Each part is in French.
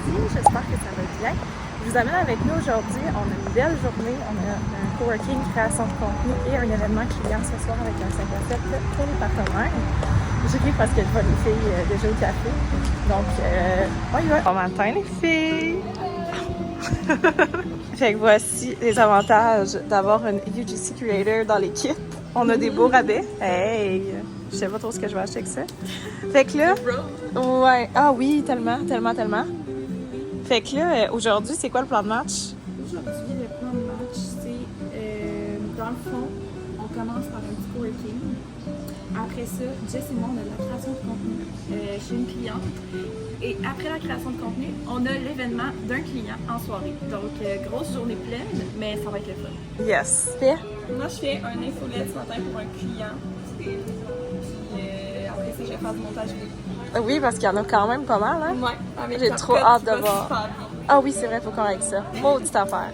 mercredi. J'espère que ça va bien. Je vous amène avec nous aujourd'hui. On a une belle journée. On a un coworking, création de contenu et un événement client ce soir avec un 5 à 7 pour les partenaires. Je ris parce que je vois les filles déjà au café. Donc, on y va. Bon matin les filles! Fait que voici les avantages d'avoir une UGC Creator dans l'équipe. On a des beaux rabais. Hey! Je sais pas trop ce que je vais acheter avec ça. Fait que là... Ouais. Ah oui, tellement. Fait que là, aujourd'hui, c'est quoi le plan de match? Aujourd'hui, le plan de match, c'est dans le fond, on commence par un petit coworking. Après ça, Jess et moi, on a de la création de contenu chez une cliente. Et après la création de contenu, on a l'événement d'un client en soirée. Donc, grosse journée pleine, mais ça va être le fun. Yes. Fait? Moi, je fais un infolette ce matin pour un client. Puis après ça, je vais faire du montage vidéo. Oui, parce qu'il y en a quand même pas mal, hein? Ouais, avec j'ai trop hâte de voir. Super bien. Ah oui, c'est vrai, faut qu'on règle ça. Maudite affaire.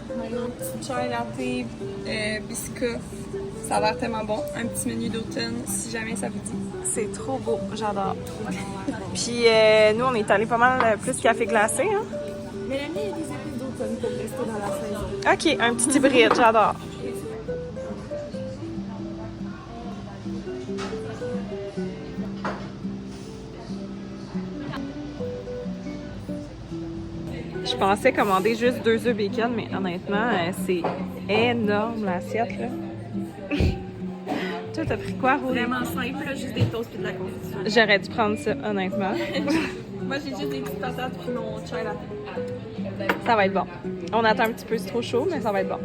Un petit chai latte, biscuit. Ça a l'air tellement bon. Un petit menu d'automne, si jamais ça vous dit. C'est trop beau, j'adore. Puis nous, on est allés pas mal plus café glacé, hein? Mélanie, il y a des épices d'automne pour rester dans la saison. OK, un petit hybride, j'adore. Je pensais commander juste 2 œufs bacon, mais honnêtement, c'est énorme l'assiette, là. Toi, t'as pris quoi, Rory? Vraiment simple, là, juste des toasts et de la confiture. J'aurais dû prendre ça, honnêtement. Moi, j'ai juste des petites patates puis mon chai latte. Ça va être bon. On attend un petit peu, c'est trop chaud, mais ça va être bon.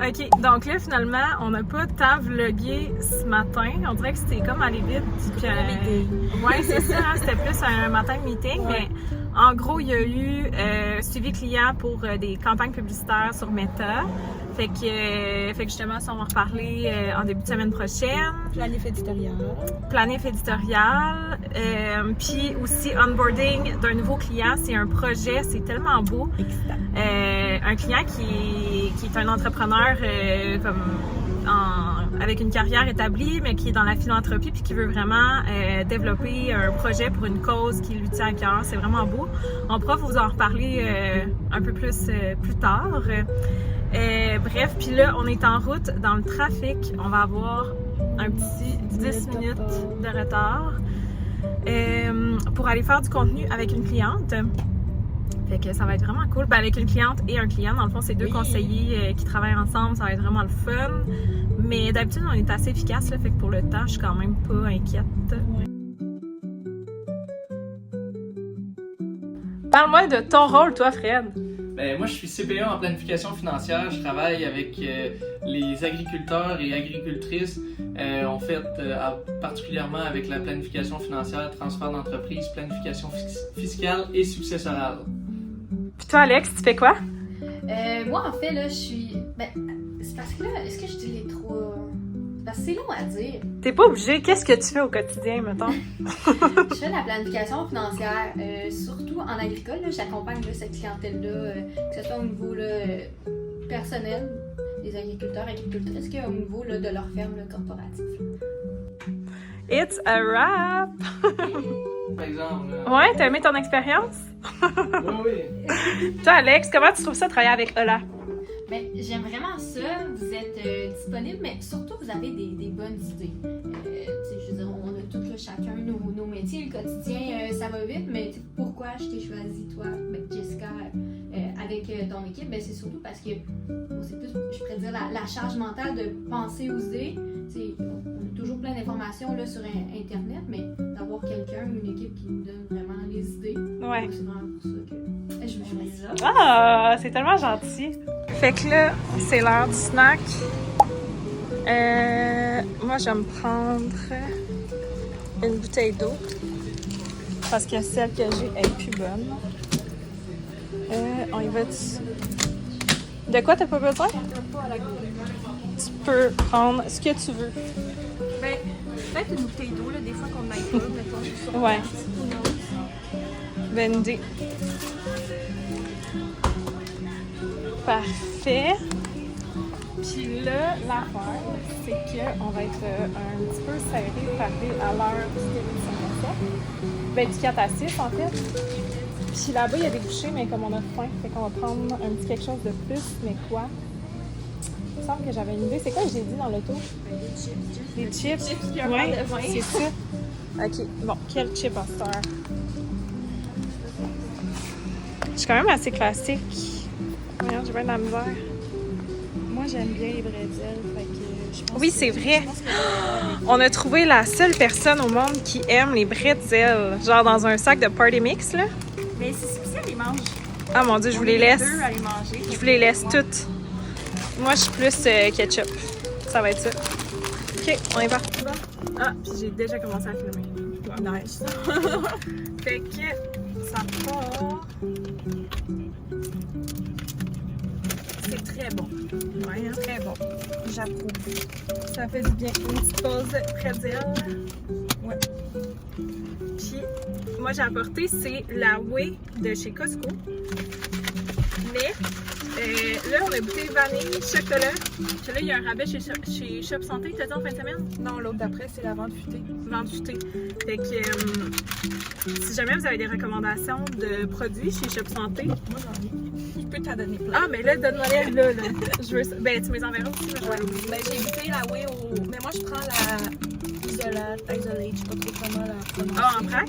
OK, donc là, finalement, on n'a pas tant vlogué ce matin. On dirait que c'était comme aller vite. Ouais, c'est ça, hein, c'était plus un matin de meeting, mais en gros, il y a eu suivi client pour des campagnes publicitaires sur Meta. Fait que justement, ça, on va en reparler en début de semaine prochaine. Planif éditorial. Planif éditorial. Puis aussi, onboarding d'un nouveau client. C'est un projet, c'est tellement beau. Un client qui est un entrepreneur avec une carrière établie, mais qui est dans la philanthropie puis qui veut vraiment développer un projet pour une cause qui lui tient à cœur. C'est vraiment beau. On pourra vous en reparler un peu plus tard. Bref, puis là, on est en route dans le trafic. On va avoir un petit 10 minutes de retard pour aller faire du contenu avec une cliente. Fait que ça va être vraiment cool. Ben, avec une cliente et un client, dans le fond, c'est deux conseillers qui travaillent ensemble. Ça va être vraiment le fun. Mais d'habitude, on est assez efficace, là, fait que pour le temps, je suis quand même pas inquiète. Parle-moi de ton rôle, toi, Fred. Ben, moi, je suis CPA en planification financière. Je travaille avec les agriculteurs et agricultrices. On fait particulièrement avec la planification financière, transfert d'entreprise, planification fiscale et successorale. Puis toi, Alex, tu fais quoi? Moi, en fait, là, je suis... Ben, c'est parce que là, est-ce que je dis les trois... Parce que c'est long à dire. T'es pas obligé. Qu'est-ce que tu fais au quotidien, mettons? Je fais de la planification financière, surtout en agricole. Là, j'accompagne là, cette clientèle-là, que ce soit au niveau là, personnel, des agriculteurs et agricultrices, qu'au niveau là, de leur ferme là, corporative. It's a wrap! Par exemple. Ouais, t'as aimé ton expérience? Oui. Toi, Alex, comment tu trouves ça de travailler avec Ola? Ben, j'aime vraiment ça. Vous êtes disponible, mais surtout, vous avez des bonnes idées. Je veux dire, on a tous là, chacun nos métiers. Le quotidien, ça va vite, mais pourquoi je t'ai choisi, toi, Jessica, avec ton équipe? Ben, c'est surtout parce que c'est plus, je pourrais dire, la charge mentale de penser aux idées. On a toujours plein d'informations là, sur Internet, mais d'avoir quelqu'un, une équipe qui nous donne vraiment les idées, Ouais. c'est vraiment pour ça que je me choisis là. Ah, c'est tellement gentil. Fait que là, c'est l'heure du snack. Moi, je vais me prendre une bouteille d'eau parce que celle que j'ai est plus bonne. On y va dessus. De quoi t'as pas besoin? Tu peux prendre ce que tu veux. Ben, peut-être une bouteille d'eau, là, des fois qu'on n'aille pas, mettons, juste sur Ouais. place. Bonne idée. Parfait. Puis là, l'affaire, c'est qu'on va être un petit peu serré par à l'heure du téléphone. Ben, du 4 à 6 en fait. Puis là-bas, il y a des bouchées, mais comme on a faim, fait qu'on va prendre un petit quelque chose de plus, mais quoi? Il me semble que j'avais une idée. C'est quoi que j'ai dit dans l'auto? Des chips. Ouais, c'est ça. Ok, bon, quel chip à cette heure? Je suis quand même assez classique. Voyons, j'ai bien de la misère. Moi, j'aime bien les bretzels, fait que je pense Oui, c'est vrai. On a trouvé la seule personne au monde qui aime les bretzels. Genre dans un sac de party mix, là. Mais c'est spécial, ils mangent. Ah mon Dieu, je vous les laisse. Deux à les manger. Je vous les laisse toutes. Moi, je suis plus ketchup. Ça va être ça. OK, on est parti. Ah, puis j'ai déjà commencé à filmer. Nice. Fait que ça part. C'est très bon. Ouais, hein? Très bon. J'approuve. Ça fait du bien. Une petite pause pretzel. Ouais. Puis, moi, j'ai apporté, c'est la whey de chez Costco. Mais, là, on a goûté vanille, chocolat. Puis là, il y a un rabais chez Shop Santé, t'as dit en fin de semaine? Non, l'autre d'après, c'est la vente futée. Vente futée. Fait que, si jamais vous avez des recommandations de produits chez Shop Santé. Moi, j'en ai. Je peux t'en donner plein. Ah, mais là, donne-moi-les là. Je veux ça. Ben, tu me les enverras aussi. Ouais. Ben, j'ai goûté la whey au... Mais moi, je prends la isolate, je sais pas trop comment la prononcer. Ah, en vrac?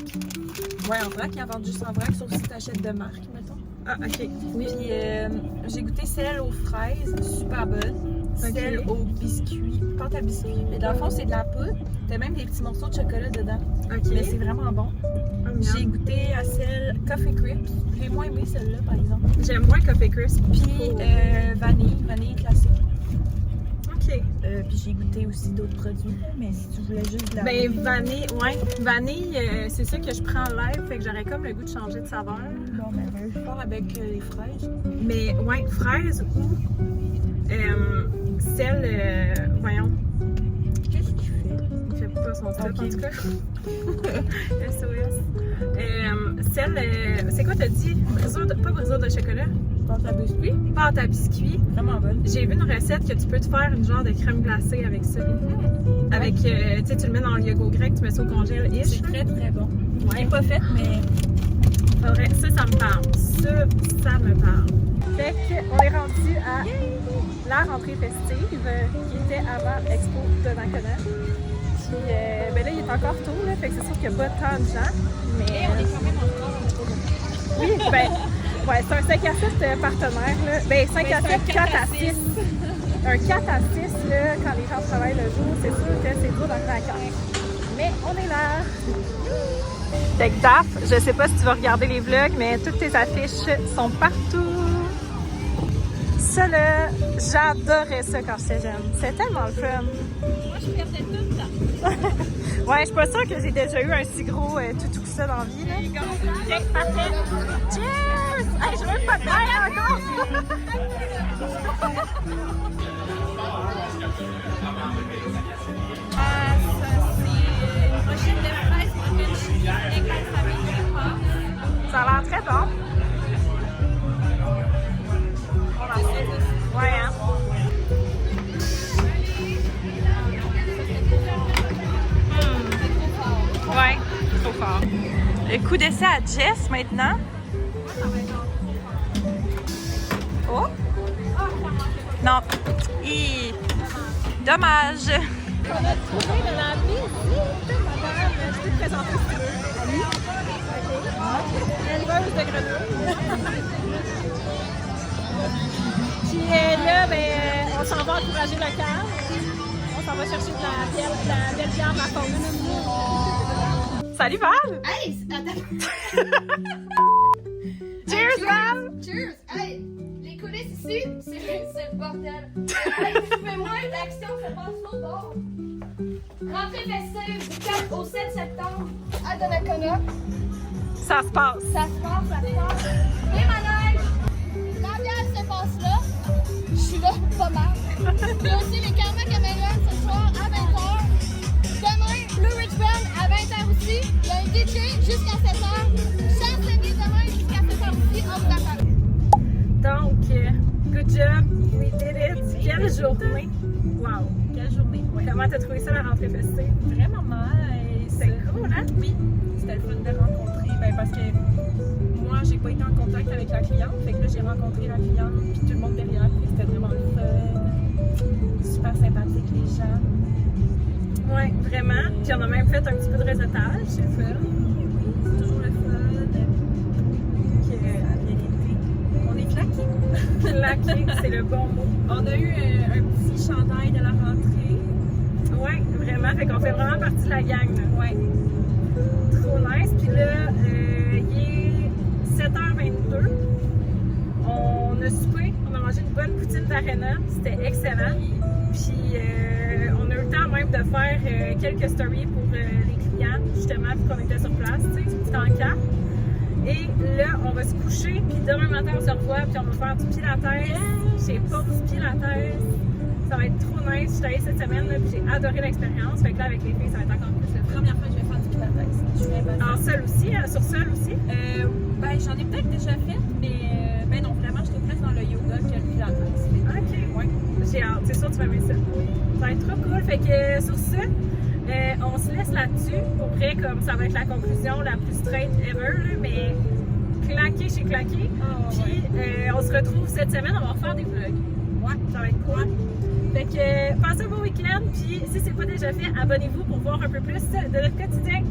Ouais, en vrac. Ils en vendent juste en vrac, sauf si t'achètes de marque, mettons. Ah, ok. Oui, puis j'ai goûté celle aux fraises, super bonne. Ok. Celle aux biscuits, pâte à biscuits. Mais dans le fond, c'est de la poudre. T'as même des petits morceaux de chocolat dedans. Ok. Mais c'est vraiment bon. J'ai goûté à celle Coffee Crisp. J'ai moins aimé celle-là, par exemple. J'aime moins Coffee Crisp. Puis vanille classique. Ok. Puis j'ai goûté aussi d'autres produits. Mais si tu voulais juste de la Ben, vanille, ouais. Vanille, c'est ça que je prends en live, fait que j'aurais comme le goût de changer de saveur. Bon, ben, je pars avec les fraises. Mais, ouais, fraise ou celle, voyons, Qu'est-ce qu'il fait? il fait pas son stop Ok. en tout cas. SOS. Celle, c'est quoi t'as dit? Pas brisure de chocolat? Pâte à biscuits. Pâte à biscuits. Vraiment bonne. J'ai vu une recette que tu peux te faire une genre de crème glacée avec ça. Avec, tu sais, tu le mets dans le yogourt grec, tu mets ça au congèle-ish. C'est très très bon. Je Ouais. l'ai pas faite, mais Faudrait, ça me parle. Ça me parle. Fait qu'on est rendu à la rentrée festive qui était avant Expo de Donnacona. Puis ben là, il est encore tôt, là, fait que c'est sûr qu'il n'y a pas tant de gens. Mais on est quand même encore. oui, ben, ouais, c'est un 5 à 7 partenaire, là. Ben, 5 à 7, 4 à 6. Un 4 à 6, là, quand les gens travaillent le jour, c'est sûr que c'est dur d'arriver à 4. Mais on est là! Fait que Daph, je sais pas si tu vas regarder les vlogs, mais toutes tes affiches sont partout. Ça là, j'adorais ça quand j'étais jeune. C'est tellement le fun. Moi, je perdais tout le temps. Ouais, je suis pas sûre que j'ai déjà eu un si gros tout ça dans la vie. Là. Ok, parfait. Cheers! Hey, je veux pas de taille encore! Ça a l'air très bon. Ouais, hein? Ouais, trop fort. Le coup d'essai à Jess maintenant. Oh! Non. Dommage. On a trouvé de la visite, madame. Je peux te présenter si tu veux. Ali. OK. Éleveuse de grenouilles. Puis là, ben, on s'en va encourager le camp. On s'en va chercher de la belle viande à fond. Salut Val! Hey, attends. Cheers Val! Cheers! Hey, les coulisses ici, c'est le bordel. Hey, fais-moi une action, ça passe l'autre bord. Rentrée festive du 4 au 7 septembre à Donnacona. Ça se passe. Ça se passe. Les manèges, l'ambiance se passe là. Je suis là, pas mal. Il y a aussi les Karma Caméléon ce soir à 20h. Demain, Blue Ridge Band à 20h aussi. Il y a un DJ jusqu'à 7h. Chansonnier demain jusqu'à 7h aussi, on vous attend. Donc, good job, we did it. Quelle journée! Wow! Quelle journée. Ouais. Comment t'as trouvé ça la rentrée festive? Vraiment nice. C'est cool, hein? Oui, c'était le fun de rencontrer. pas été en contact avec la cliente. Fait que là, j'ai rencontré la cliente, puis tout le monde derrière. Puis c'était vraiment le fun. Super sympathique, les gens. Oui, vraiment. Puis on a même fait un petit peu de réseautage, c'est le fun. C'est toujours le fun. Puis, ça a bien été. On est claqués. Claqué, c'est le bon mot. On a eu un petit chandail de la rentrée. Oui, vraiment. Fait qu'on fait vraiment partie de la gang. Là. Ouais. Trop nice. Puis là, il est 7h22. On a soupé. On a mangé une bonne poutine d'Arena. C'était excellent. Puis on a eu le temps même de faire quelques stories pour les clients, justement, vu qu'on était sur place, tu sais, c'était en carte. Et là, on va se coucher, puis demain matin, on se revoit, puis on va faire du pilates. J'ai pas du pilates. Ça va être trop nice. Je suis allée cette semaine, là, puis j'ai adoré l'expérience. Fait que là, avec les filles, ça va être encore plus. C'est la première fois que je vais faire du pilates. Je suis impatiente. En seul aussi, sur seul aussi. Ben, j'en ai peut-être déjà fait, mais ben non, vraiment, j'étais plus dans le yoga que le pilates. Ok. Ouais. J'ai hâte. C'est sûr que tu vas aimer ça. Ça va être trop cool. Fait que sur ça, on se laisse là-dessus. Pour vrai, comme ça va être la conclusion la plus straight ever, là, mais claqué chez claqué. Puis on se retrouve cette semaine, on va refaire des vlogs. Ouais, ça va être cool. Fait que passez un beau week-end, puis si c'est pas déjà fait, abonnez-vous pour voir un peu plus de notre quotidien.